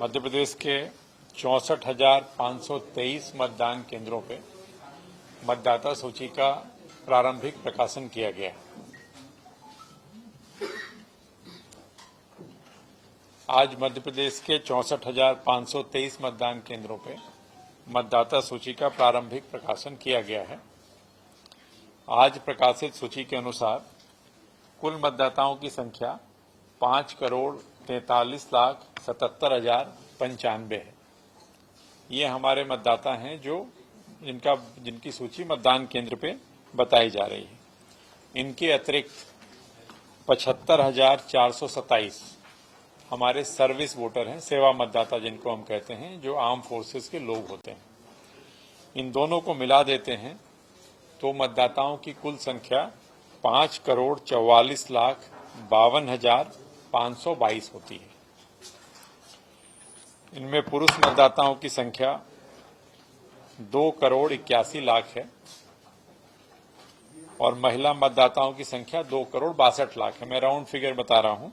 मध्य प्रदेश के 64,523 मतदान केंद्रों पे मतदाता सूची का प्रारंभिक प्रकाशन किया गया। आज मध्य प्रदेश के 64,523 मतदान केंद्रों पे मतदाता सूची का प्रारंभिक प्रकाशन किया गया है। आज प्रकाशित सूची के अनुसार कुल मतदाताओं की संख्या 5,43,77,095 है। ये हमारे मतदाता हैं जो जिनकी सूची मतदान केंद्र पे बताई जा रही है। इनके अतिरिक्त 75,427 हमारे सर्विस वोटर हैं, सेवा मतदाता जिनको हम कहते हैं, जो आर्म फोर्सेस के लोग होते हैं। इन दोनों को मिला देते हैं तो मतदाताओं की कुल संख्या 5,44,52,522 होती है। इनमें पुरुष मतदाताओं की संख्या 2,81,00,000 है और महिला मतदाताओं की संख्या 2,62,00,000 है। मैं राउंड फिगर बता रहा हूं।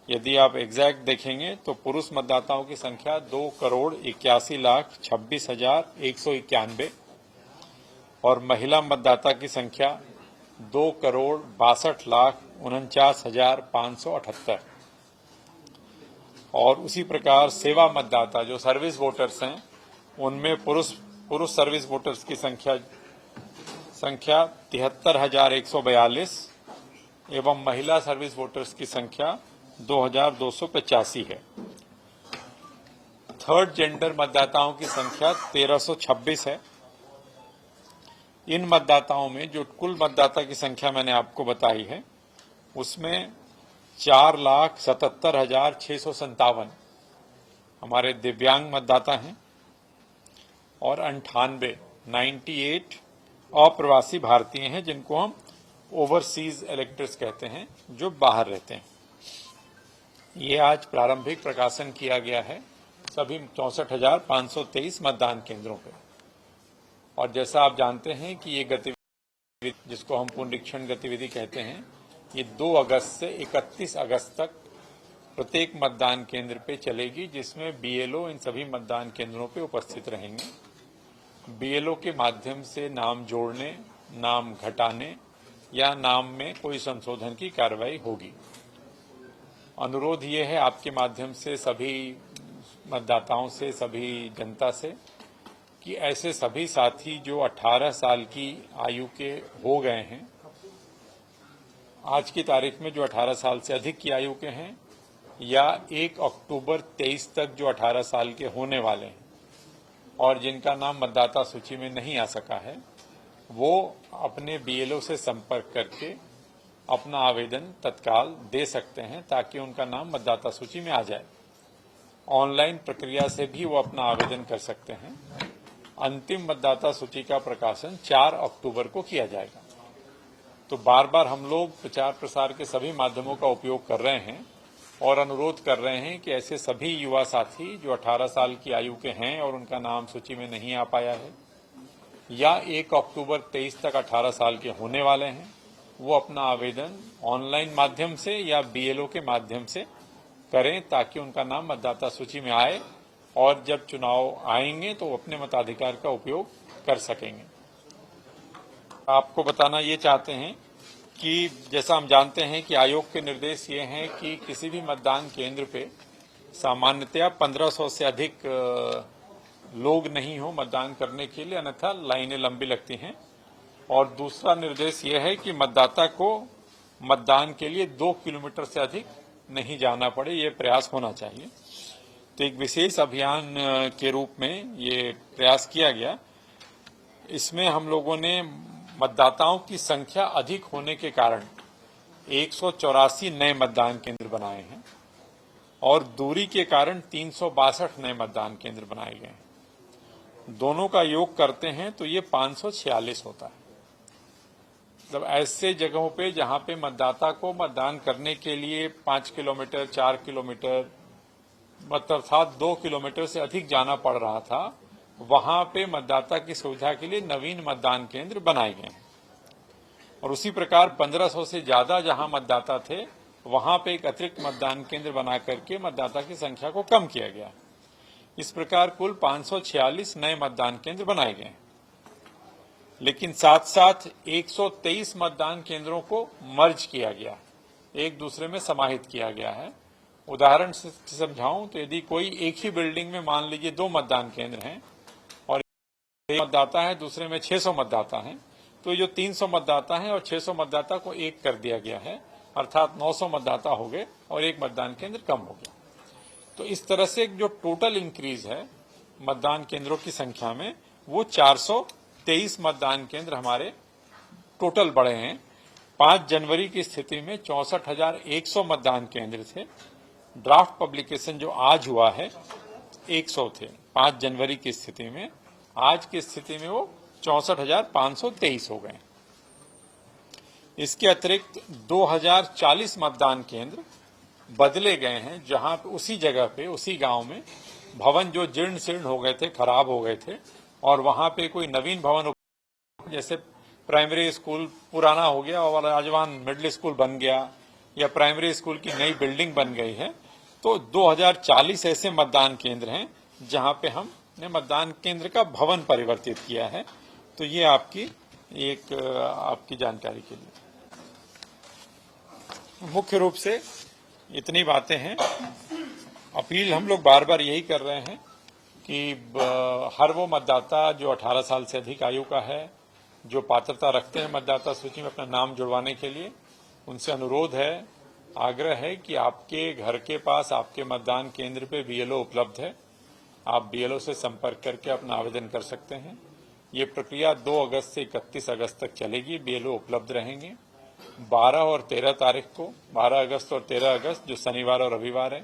यदि आप एग्जैक्ट देखेंगे तो पुरुष मतदाताओं की संख्या 2,81,26,191 और महिला मतदाता की संख्या 2,62,49,578 और उसी प्रकार सेवा मतदाता जो सर्विस वोटर्स हैं उनमें पुरुष सर्विस वोटर्स की संख्या 73,142 एवं महिला सर्विस वोटर्स की संख्या 2,285 है। थर्ड जेंडर मतदाताओं की संख्या 1,326 है। इन मतदाताओं में जो कुल मतदाता की संख्या मैंने आपको बताई है उसमें 4,77,657 हमारे दिव्यांग मतदाता हैं और 98 अप्रवासी भारतीय हैं जिनको हम ओवरसीज इलेक्टर्स कहते हैं, जो बाहर रहते हैं। ये आज प्रारंभिक प्रकाशन किया गया है सभी 64,523 मतदान केंद्रों पर। और जैसा आप जानते हैं कि ये गतिविधि जिसको हम पुनरीक्षण गतिविधि कहते हैं, ये 2 अगस्त से 31 अगस्त तक प्रत्येक मतदान केंद्र पे चलेगी, जिसमें बीएलओ इन सभी मतदान केंद्रों पे उपस्थित रहेंगे। बीएलओ के माध्यम से नाम जोड़ने, नाम घटाने या नाम में कोई संशोधन की कार्रवाई होगी। अनुरोध ये है आपके माध्यम से सभी मतदाताओं से, सभी जनता से, कि ऐसे सभी साथी जो 18 साल की आयु के हो गए हैं, आज की तारीख में जो 18 साल से अधिक की आयु के हैं या 1 अक्टूबर 23 तक जो 18 साल के होने वाले हैं और जिनका नाम मतदाता सूची में नहीं आ सका है, वो अपने बीएलओ से संपर्क करके अपना आवेदन तत्काल दे सकते हैं ताकि उनका नाम मतदाता सूची में आ जाए। ऑनलाइन प्रक्रिया से भी वो अपना आवेदन कर सकते हैं। अंतिम मतदाता सूची का प्रकाशन 4 अक्टूबर को किया जाएगा। तो बार बार हम लोग प्रचार प्रसार के सभी माध्यमों का उपयोग कर रहे हैं और अनुरोध कर रहे हैं कि ऐसे सभी युवा साथी जो 18 साल की आयु के हैं और उनका नाम सूची में नहीं आ पाया है या 1 अक्टूबर 23 तक 18 साल के होने वाले हैं, वो अपना आवेदन ऑनलाइन माध्यम से या बीएलओ के माध्यम से करें ताकि उनका नाम मतदाता सूची में आए और जब चुनाव आएंगे तो अपने मताधिकार का उपयोग कर सकेंगे। आपको बताना ये चाहते हैं कि जैसा हम जानते हैं कि आयोग के निर्देश ये हैं कि किसी भी मतदान केंद्र पे सामान्यतया 1500 से अधिक लोग नहीं हो मतदान करने के लिए, अन्यथा लाइनें लंबी लगती हैं। और दूसरा निर्देश ये है कि मतदाता को मतदान के लिए 2 किलोमीटर से अधिक नहीं जाना पड़े, ये प्रयास होना चाहिए। तो एक विशेष अभियान के रूप में ये प्रयास किया गया। इसमें हम लोगों ने मतदाताओं की संख्या अधिक होने के कारण 184 नए मतदान केंद्र बनाए हैं और दूरी के कारण 362 नए मतदान केंद्र बनाए गए हैं। दोनों का योग करते हैं तो ये 546 होता है। मतलब ऐसे जगहों पे जहां पे मतदाता को मतदान करने के लिए 5 किलोमीटर, 4 किलोमीटर, मतलब 2 किलोमीटर से अधिक जाना पड़ रहा था, वहां पे मतदाता की सुविधा के लिए नवीन मतदान केंद्र बनाए गए हैं। और उसी प्रकार 1500 से ज्यादा जहां मतदाता थे वहां पे एक अतिरिक्त मतदान केंद्र बना करके मतदाता की संख्या को कम किया गया। इस प्रकार कुल 546 नए मतदान केंद्र बनाए गए, लेकिन साथ साथ 123 मतदान केंद्रों को मर्ज किया गया, एक दूसरे में समाहित किया गया है। उदाहरण से समझाऊं तो यदि कोई एक ही बिल्डिंग में मान लीजिए 2 मतदान केंद्र हैं और एक मतदाता है, दूसरे में 600 मतदाता हैं, तो जो 300 मतदाता हैं और 600 मतदाता को एक कर दिया गया है, अर्थात 900 मतदाता हो गए और एक मतदान केंद्र कम हो गया। तो इस तरह से जो टोटल इंक्रीज है मतदान केंद्रों की संख्या में, वो 423 मतदान केंद्र हमारे टोटल बढ़े हैं। 5 जनवरी की स्थिति में 64,100 मतदान केंद्र थे। ड्राफ्ट पब्लिकेशन जो आज हुआ है 100 थे 5 जनवरी की स्थिति में, आज की स्थिति में वो 64,523 हो गए। इसके अतिरिक्त 2040 मतदान केंद्र बदले गए हैं, जहां उसी जगह पे, उसी गांव में भवन जो जीर्ण शीर्ण हो गए थे, खराब हो गए थे, और वहां पे कोई नवीन भवन, जैसे प्राइमरी स्कूल पुराना हो गया और राजवान मिडिल स्कूल बन गया, या प्राइमरी स्कूल की नई बिल्डिंग बन गई है, तो 2040 ऐसे मतदान केंद्र हैं जहां पे हमने मतदान केंद्र का भवन परिवर्तित किया है। तो ये आपकी जानकारी के लिए मुख्य रूप से इतनी बातें हैं। अपील हम लोग बार बार यही कर रहे हैं कि हर वो मतदाता जो 18 साल से अधिक आयु का है, जो पात्रता रखते हैं मतदाता सूची में अपना नाम जुड़वाने के लिए, उनसे अनुरोध है, आग्रह है कि आपके घर के पास आपके मतदान केंद्र पे बीएलओ उपलब्ध है। आप बीएलओ से संपर्क करके अपना आवेदन कर सकते हैं। ये प्रक्रिया 2 अगस्त से 31 अगस्त तक चलेगी। बीएलओ उपलब्ध रहेंगे। 12 और 13 तारीख को, 12 अगस्त और 13 अगस्त जो शनिवार और रविवार है,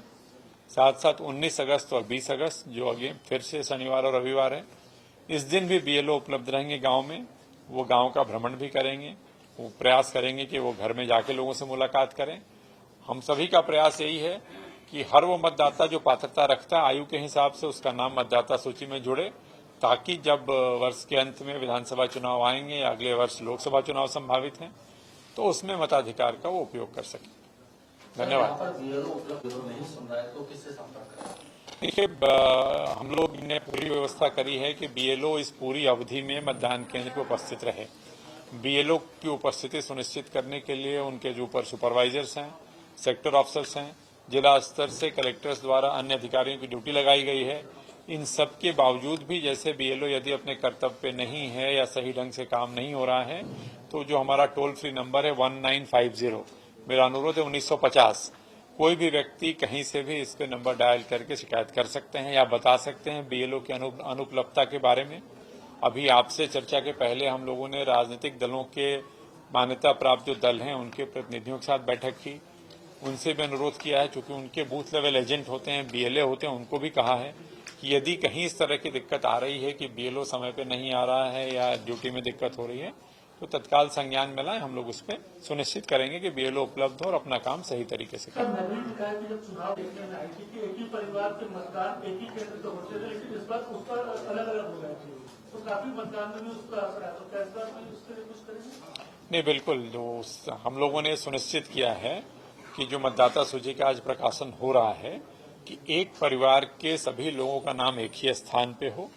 साथ साथ 19 अगस्त और 20 अगस्त जो अगेन फिर से शनिवार और रविवार है, इस दिन भी बीएलओ उपलब्ध रहेंगे गांव में। वो गांव का भ्रमण भी करेंगे, वो प्रयास करेंगे कि वो घर में जाके लोगों से मुलाकात करें। हम सभी का प्रयास यही है कि हर वो मतदाता जो पात्रता रखता है आयु के हिसाब से, उसका नाम मतदाता सूची में जुड़े, ताकि जब वर्ष के अंत में विधानसभा चुनाव आएंगे या अगले वर्ष लोकसभा चुनाव संभावित हैं, तो उसमें मताधिकार का वो उपयोग कर सकें। धन्यवाद। देखिए, हम लोग ने पूरी व्यवस्था करी है कि बीएलओ इस पूरी अवधि में मतदान केंद्र पर उपस्थित रहे। बीएलओ की उपस्थिति सुनिश्चित करने के लिए उनके जो ऊपर सुपरवाइजर्स हैं, सेक्टर ऑफिसर्स हैं, जिला स्तर से कलेक्टर्स द्वारा अन्य अधिकारियों की ड्यूटी लगाई गई है। इन सब के बावजूद भी जैसे बीएलओ यदि अपने कर्तव्य पे नहीं है या सही ढंग से काम नहीं हो रहा है, तो जो हमारा टोल फ्री नंबर है 1950, मेरा अनुरोध है 1950, कोई भी व्यक्ति कहीं से भी इस पे नंबर डायल करके शिकायत कर सकते हैं या बता सकते हैं बीएलओ की अनुपलब्धता के बारे में। अभी आपसे चर्चा के पहले हम लोगों ने राजनीतिक दलों के मान्यता प्राप्त जो दल हैं उनके प्रतिनिधियों के साथ बैठक की, उनसे भी अनुरोध किया है, चूंकि उनके बूथ लेवल एजेंट होते हैं, बीएलए होते हैं, उनको भी कहा है कि यदि कहीं इस तरह की दिक्कत आ रही है कि बीएलओ समय पे नहीं आ रहा है या ड्यूटी में दिक्कत हो रही है, तो तत्काल संज्ञान में लाएं। हम लोग उस पर सुनिश्चित करेंगे कि बीएलओ उपलब्ध हो और अपना काम सही तरीके से करें। नहीं, बिल्कुल, जो हम लोगों ने सुनिश्चित किया है कि जो मतदाता सूची का आज प्रकाशन हो रहा है कि एक परिवार के सभी लोगों का नाम एक ही स्थान पे हो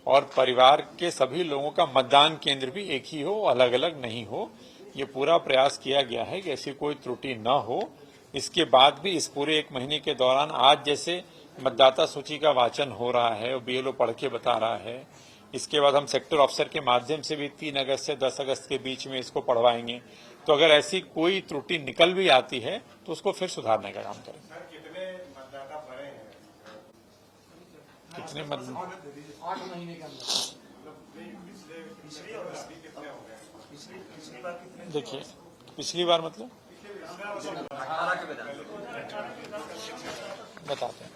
और परिवार के सभी लोगों का मतदान केंद्र भी एक ही हो, अलग अलग नहीं हो। ये पूरा प्रयास किया गया है कि ऐसी कोई त्रुटि न हो। इसके बाद भी इस पूरे 1 महीने के दौरान आज जैसे मतदाता सूची का वाचन हो रहा है और बीएलओ पढ़ के बता रहा है, इसके बाद हम सेक्टर ऑफिसर के माध्यम से भी 3 अगस्त से 10 अगस्त के बीच में इसको पढ़वाएंगे। तो अगर ऐसी कोई त्रुटि निकल भी आती है तो उसको फिर सुधारने का काम करेंगे। कितने मतलब 8 महीने के अंदर देखिए, पिछली बार मतलब बताते हैं।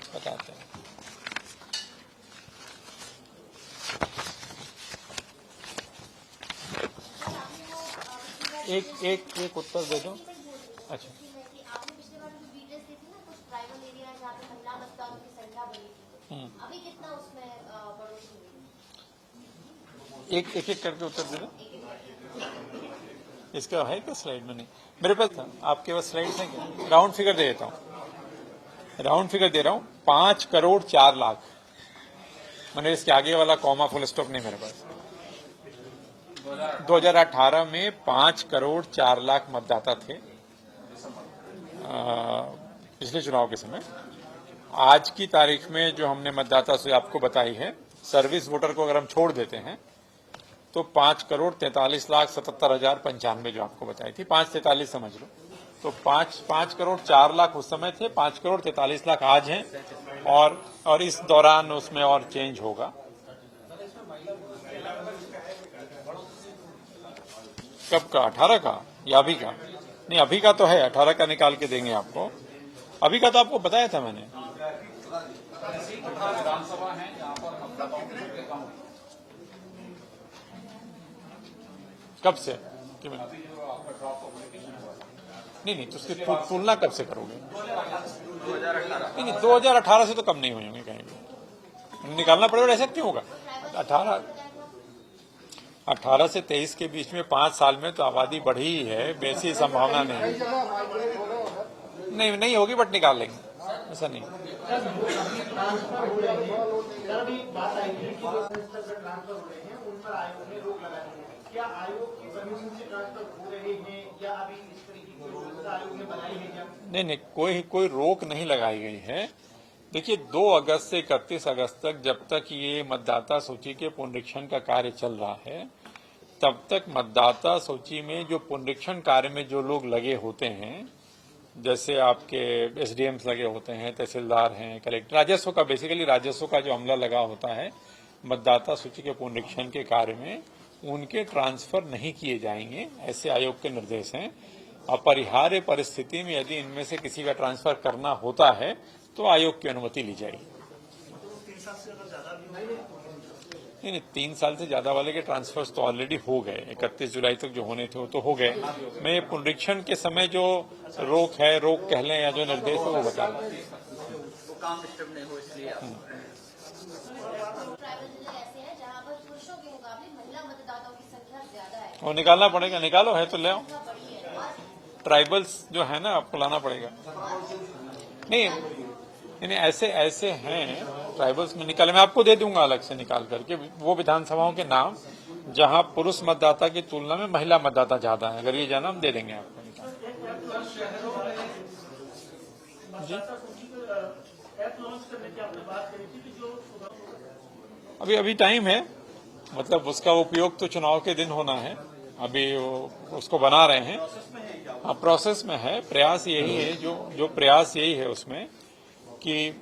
एक उत्तर दे दो। अच्छा, अभी कितना उसमें बढ़ोतरी? एक करके उत्तर दे दो। इसका है क्या स्लाइड में? नहीं, मेरे पास था। आपके पास स्लाइड्स हैं क्या? राउंड फिगर दे देता हूँ, राउंड फिगर दे रहा हूँ। 5 करोड़ 4 लाख, मैंने इसके आगे वाला कॉमा फुल स्टॉप नहीं मेरे पास। 2018 में 5 करोड़ 4 लाख मतदाता थे पिछले चुनाव के समय। आज की तारीख में जो हमने मतदाता से आपको बताई है, सर्विस वोटर को अगर हम छोड़ देते हैं तो 5 करोड़ 43 लाख 77,095 जो आपको बताई थी, 543 समझ लो। तो 5 करोड़ 4 लाख उस समय थे, 5 करोड़ 43 लाख आज हैं, और इस दौरान उसमें और चेंज होगा। कब का? 18 का या अभी का? नहीं, अभी का तो है, 18 का निकाल के देंगे आपको। अभी का तो आपको बताया था मैंने। विधानसभा है यहाँ पर मतदाताओं की संख्या कम हुई। कब से? नहीं, तो उसकी तुलना कब से करोगे? 2018। नहीं, 2018 से तो कम नहीं होंगे कहीं भी, निकालना पड़ेगा। ऐसा क्यों होगा? 18 से 23 के बीच में 5 साल में तो आबादी बढ़ी ही है, वैसी संभावना नहीं होगी, बट निकाल लेंगे, ऐसा नहीं। क्या आयोग की परमिशन से ट्रांसफर हो रहे हैं या अभी इस तरीके की व्यवस्था आयोग ने बनाई है क्या? नहीं, कोई रोक नहीं लगाई गई है। देखिए, 2 अगस्त से 31 अगस्त तक, जब तक ये मतदाता सूची के पुनरीक्षण का कार्य चल रहा है, तब तक मतदाता सूची में जो पुनरीक्षण कार्य में जो लोग लगे होते हैं, जैसे आपके एसडीएम्स लगे होते हैं, तहसीलदार हैं, कलेक्टर, राजस्व का, बेसिकली राजस्व का जो अमला लगा होता है मतदाता सूची के पुनरीक्षण के कार्य में, उनके ट्रांसफर नहीं किए जाएंगे, ऐसे आयोग के निर्देश हैं। अपरिहार्य परिस्थिति में यदि इनमें से किसी का ट्रांसफर करना होता है तो आयोग की अनुमति ली जाएगी। नहीं, 3 साल से ज्यादा वाले के ट्रांसफर्स तो ऑलरेडी हो गए, 31 जुलाई तक जो होने थे वो तो हो गए। मैं पुनरीक्षण के समय जो रोक कह लें या जो निर्देश है वो बता दें। वो निकालना पड़ेगा, निकालो, है तो ले आओ। ट्राइबल्स जो है ना, आपको लाना पड़ेगा। नहीं, ऐसे हैं ट्राइबल्स में निकाले, मैं आपको दे दूंगा अलग से निकाल करके वो विधानसभाओं के नाम जहां पुरुष मतदाता की तुलना में महिला मतदाता ज्यादा है। अगर ये जाना हम दे देंगे आपको निकाल। जी, अभी टाइम है, मतलब उसका उपयोग तो चुनाव के दिन होना है, अभी उसको बना रहे हैं। हाँ, प्रोसेस में है। प्रयास यही है, जो प्रयास यही है उसमें कि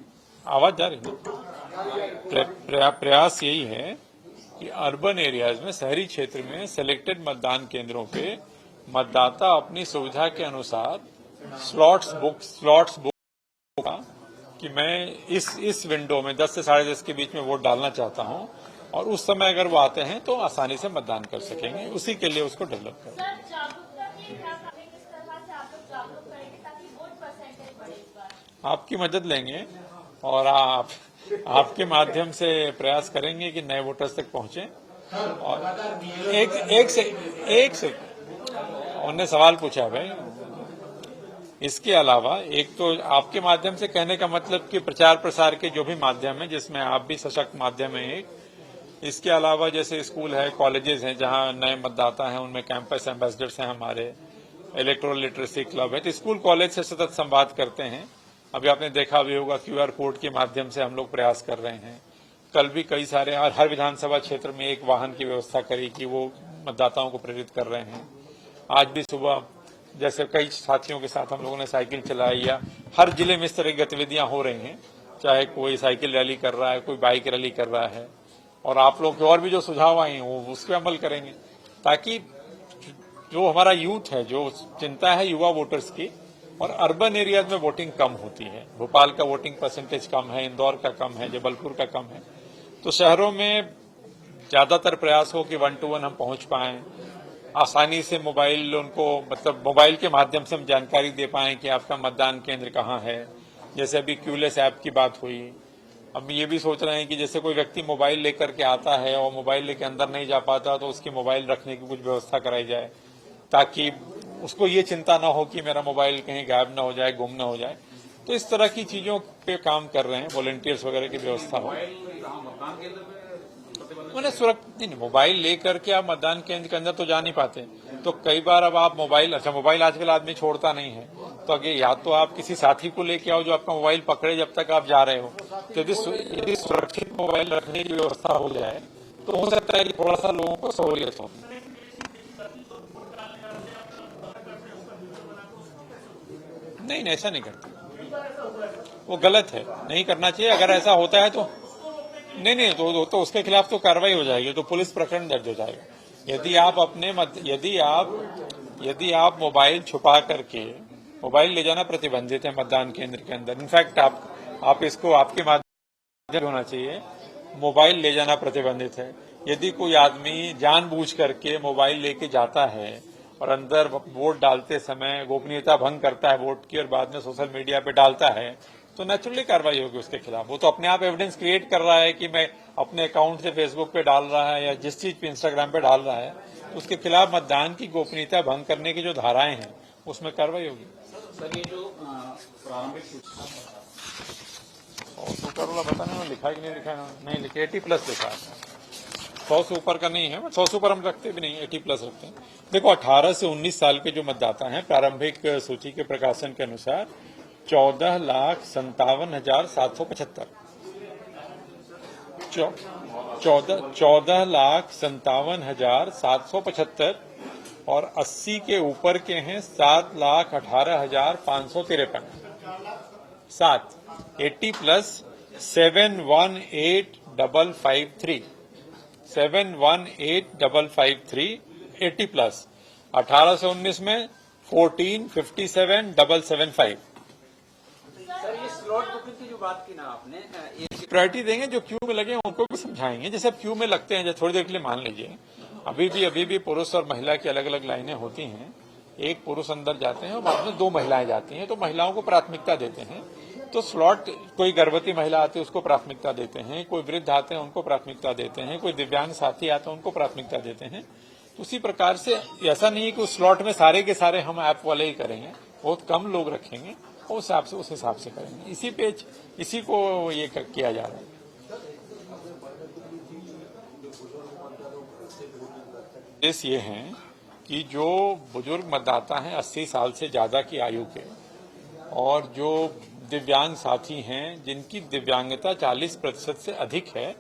आवाज जा रही है। प्रयास यही है कि अर्बन एरियाज में, शहरी क्षेत्र में सेलेक्टेड मतदान केंद्रों पे मतदाता अपनी सुविधा के अनुसार स्लॉट्स बुक कि मैं इस विंडो में 10 से 10:30 के बीच में वोट डालना चाहता हूं, और उस समय अगर वो आते हैं तो आसानी से मतदान कर सकेंगे। उसी के लिए उसको डेवलप करें। आपकी मदद लेंगे और आपके माध्यम से प्रयास करेंगे कि नए वोटर्स तक पहुंचे। और एक से उन्होंने सवाल पूछा भाई, इसके अलावा एक तो आपके माध्यम से कहने का मतलब कि प्रचार प्रसार के जो भी माध्यम है, जिसमें आप भी सशक्त माध्यम है एक, इसके अलावा जैसे स्कूल है, कॉलेजेस हैं जहां नए मतदाता हैं, उनमें कैंपस एम्बेसडर्स हैं हमारे, इलेक्ट्रोल लिटरेसी क्लब है, तो स्कूल कॉलेज से सतत संवाद करते हैं। अभी आपने देखा भी होगा QR कोड के माध्यम से हम लोग प्रयास कर रहे हैं। कल भी कई सारे, और हर विधानसभा क्षेत्र में एक वाहन की व्यवस्था करी कि वो मतदाताओं को प्रेरित कर रहे हैं। आज भी सुबह जैसे कई साथियों के साथ हम लोगों ने साइकिल चलाई, या हर जिले में इस तरह की गतिविधियां हो रही हैं, चाहे कोई साइकिल रैली कर रहा है, कोई बाइक रैली कर रहा है, और आप लोग के और भी जो सुझाव आए हैं वो उस पर अमल करेंगे, ताकि जो हमारा यूथ है, जो चिंता है युवा वोटर्स की, और अर्बन एरियाज में वोटिंग कम होती है। भोपाल का वोटिंग परसेंटेज कम है, इंदौर का कम है, जबलपुर का कम है, तो शहरों में ज्यादातर प्रयास हो कि 1 to 1 हम पहुंच पाएं, आसानी से मोबाइल उनको, मतलब मोबाइल के माध्यम से हम जानकारी दे पाएं कि आपका मतदान केंद्र कहाँ है। जैसे अभी क्यूलेस ऐप की बात हुई, अब ये भी सोच रहे हैं कि जैसे कोई व्यक्ति मोबाइल लेकर के आता है और मोबाइल लेकर अंदर नहीं जा पाता, तो उसकी मोबाइल रखने की कुछ व्यवस्था कराई जाए, ताकि उसको ये चिंता ना हो कि मेरा मोबाइल कहीं गायब ना हो जाए, गुम ना हो जाए। तो इस तरह की चीजों पे काम कर रहे हैं, वॉलंटियर्स वगैरह की व्यवस्था हो। मैंने सुरक्षित नहीं, मोबाइल लेकर के आप मतदान केंद्र के अंदर तो जा नहीं पाते। तो कई बार अब आप मोबाइल, अच्छा मोबाइल आजकल आदमी छोड़ता नहीं है, तो अगर या तो आप किसी साथी को लेके आओ जो आपका मोबाइल पकड़े जब तक आप जा रहे हो। तो यदि सुरक्षित मोबाइल रखने की व्यवस्था हो जाए तो हो सकता है कि थोड़ा सा लोगों को सहूलियत हो। नहीं, ऐसा नहीं करते, वो गलत है, नहीं करना चाहिए। अगर ऐसा होता है तो नहीं तो उसके खिलाफ तो कार्रवाई हो जाएगी, तो पुलिस प्रकरण दर्ज हो जाएगा। यदि आप मोबाइल छुपा करके, मोबाइल ले जाना प्रतिबंधित है मतदान केंद्र के अंदर। इनफैक्ट आप इसको आपके माध्यम होना चाहिए, मोबाइल ले जाना प्रतिबंधित है। यदि कोई आदमी जानबूझ करके मोबाइल लेके जाता है और अंदर वोट डालते समय गोपनीयता भंग करता है वोट की और बाद में सोशल मीडिया पे डालता है, तो नेचुरली कार्रवाई होगी उसके खिलाफ। वो तो अपने आप एविडेंस क्रिएट कर रहा है कि मैं अपने अकाउंट से फेसबुक पे डाल रहा है या जिस चीज पे इंस्टाग्राम पे डाल रहा है, तो उसके खिलाफ मतदान की गोपनीयता भंग करने की जो धाराएं हैं उसमें कार्रवाई होगी। सर, ये जो प्रारंभिक ऊपर वाला पता नहीं लिखा है कि नहीं लिखा है, नहीं लिखा, 80+ लिखा है। 100 से ऊपर का नहीं है, 100 से ऊपर हम रखते भी नहीं, 80+ रखते हैं। देखो, 18 से 19 साल के जो मतदाता हैं, प्रारंभिक सूची के प्रकाशन के अनुसार 14,57,775 14,57,775 और 80 के ऊपर के हैं 7,18,553। 80+ 718,553 718,553 80+। 18 से 19 में 14,57,775। सर, ये स्लॉट बुकिंग की जो बात की ना आपने, प्रायोरिटी देंगे, जो क्यू में लगे उनको भी समझाएंगे। जैसे अब क्यू में लगते हैं, जैसे थोड़ी देर के लिए मान लीजिए अभी भी पुरुष और महिला की अलग अलग लाइनें होती हैं। एक पुरुष अंदर जाते हैं और बाद में 2 महिलाएं जाती हैं, तो महिलाओं को प्राथमिकता देते हैं। तो स्लॉट, कोई गर्भवती महिला आती है उसको प्राथमिकता देते हैं, कोई वृद्ध आते हैं उनको प्राथमिकता देते हैं, कोई दिव्यांग साथी आते हैं उनको प्राथमिकता देते हैं। तो उसी प्रकार से ऐसा नहीं है कि उस स्लॉट में सारे के सारे हम ऐप वाले ही करेंगे, बहुत कम लोग रखेंगे, उस हिसाब से करेंगे। इसी को ये किया जा रहा है। उद्देश्य ये है कि जो बुजुर्ग मतदाता हैं 80 साल से ज्यादा की आयु के, और जो दिव्यांग साथी हैं जिनकी दिव्यांगता 40% से अधिक है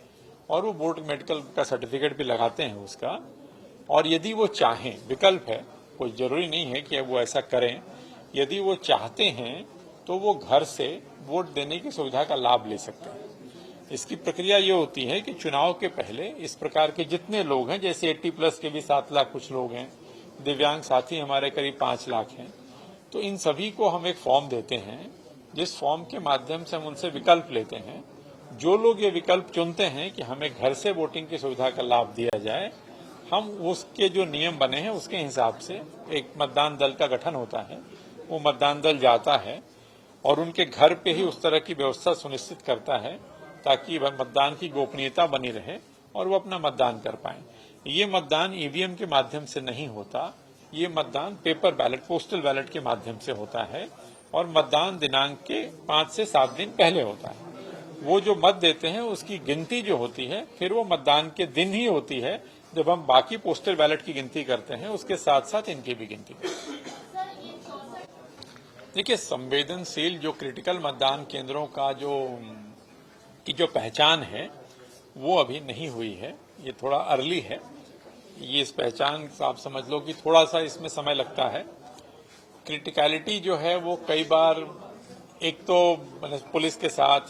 और वो बोर्ड मेडिकल का सर्टिफिकेट भी लगाते हैं उसका, और यदि वो चाहें, विकल्प है, कोई जरूरी नहीं है कि वो ऐसा करें, यदि वो चाहते हैं तो वो घर से वोट देने की सुविधा का लाभ ले सकते हैं। इसकी प्रक्रिया ये होती है कि चुनाव के पहले इस प्रकार के जितने लोग हैं, जैसे 80+ के भी 7 लाख कुछ लोग हैं, दिव्यांग साथी हमारे करीब 5 लाख हैं, तो इन सभी को हम एक फॉर्म देते हैं, जिस फॉर्म के माध्यम से हम उनसे विकल्प लेते हैं। जो लोग ये विकल्प चुनते हैं कि हमें घर से वोटिंग की सुविधा का लाभ दिया जाए, हम उसके जो नियम बने हैं उसके हिसाब से एक मतदान दल का गठन होता है। वो मतदान दल जाता है और उनके घर पे ही उस तरह की व्यवस्था सुनिश्चित करता है ताकि मतदान की गोपनीयता बनी रहे और वो अपना मतदान कर पाए। ये मतदान ईवीएम के माध्यम से नहीं होता, ये मतदान पेपर बैलेट, पोस्टल बैलेट के माध्यम से होता है और मतदान दिनांक के 5 से 7 दिन पहले होता है। वो जो मत देते हैं उसकी गिनती जो होती है फिर वो मतदान के दिन ही होती है, जब हम बाकी पोस्टल बैलेट की गिनती करते हैं उसके साथ साथ इनकी भी गिनती करते हैं। देखिए, संवेदनशील जो क्रिटिकल मतदान केंद्रों का जो पहचान है वो अभी नहीं हुई है, ये थोड़ा अर्ली है। ये इस पहचान आप समझ लो कि थोड़ा सा इसमें समय लगता है। क्रिटिकलिटी जो है वो कई बार, एक तो पुलिस के साथ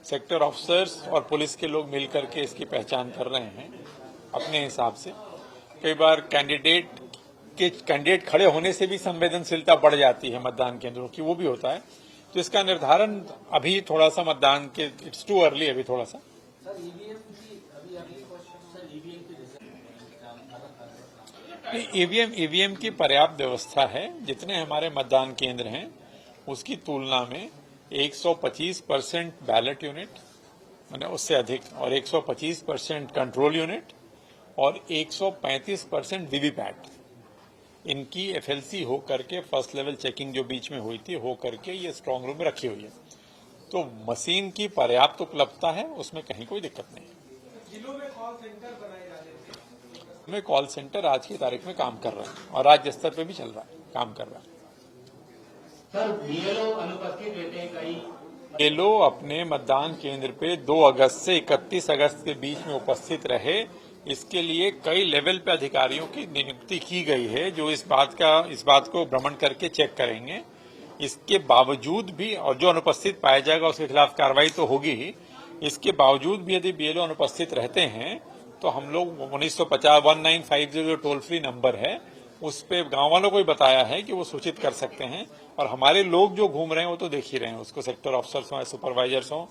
सेक्टर ऑफिसर्स और पुलिस के लोग मिलकर के इसकी पहचान कर रहे हैं अपने हिसाब से। कई बार कैंडिडेट खड़े होने से भी संवेदनशीलता बढ़ जाती है मतदान केंद्रों की, वो भी होता है। तो इसका निर्धारण अभी थोड़ा सा मतदान के, इट्स टू अर्ली अभी थोड़ा सा। ईवीएम की पर्याप्त व्यवस्था है। जितने हमारे मतदान केंद्र हैं उसकी तुलना में 125% बैलेट यूनिट, मैंने उससे अधिक, और 125% कंट्रोल यूनिट और 135% वीवीपैट, इनकी एफएलसी हो करके फर्स्ट लेवल चेकिंग जो बीच में हुई थी हो करके ये स्ट्रांग रूम में रखी हुई है। तो मशीन की पर्याप्त उपलब्धता है, उसमें कहीं कोई दिक्कत नहीं है। जिलों में कॉल सेंटर बनाए जा रहे थे। में कॉल सेंटर आज की तारीख में काम कर रहे हैं और राज्य स्तर पे भी चल रहा है, काम कर रहा है। सर बीएलओ अनुपस्थित रहते हैं कई। बीएलओ अपने मतदान केंद्र पे 2 अगस्त से 31 अगस्त के बीच में उपस्थित रहे, इसके लिए कई लेवल पे अधिकारियों की नियुक्ति की गई है जो इस बात को भ्रमण करके चेक करेंगे। इसके बावजूद भी, और जो अनुपस्थित पाया जाएगा उसके खिलाफ कार्रवाई तो होगी ही, इसके बावजूद भी यदि बीएलओ अनुपस्थित रहते हैं तो हम लोग 1950 जो टोल फ्री नंबर है उस पे गांव वालों को ही बताया है कि वो सूचित कर सकते हैं। और हमारे लोग जो घूम रहे हैं वो तो देख ही रहे हैं, उसको सेक्टर ऑफिसर्स हों, सुपरवाइजर्स हों,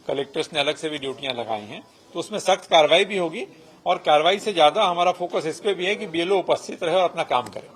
कलेक्टर्स ने अलग से भी ड्यूटियां लगाई हैं, तो उसमें सख्त कार्रवाई भी होगी। और कार्रवाई से ज्यादा हमारा फोकस इस पे भी है कि बीएलओ उपस्थित रहे और अपना काम करे।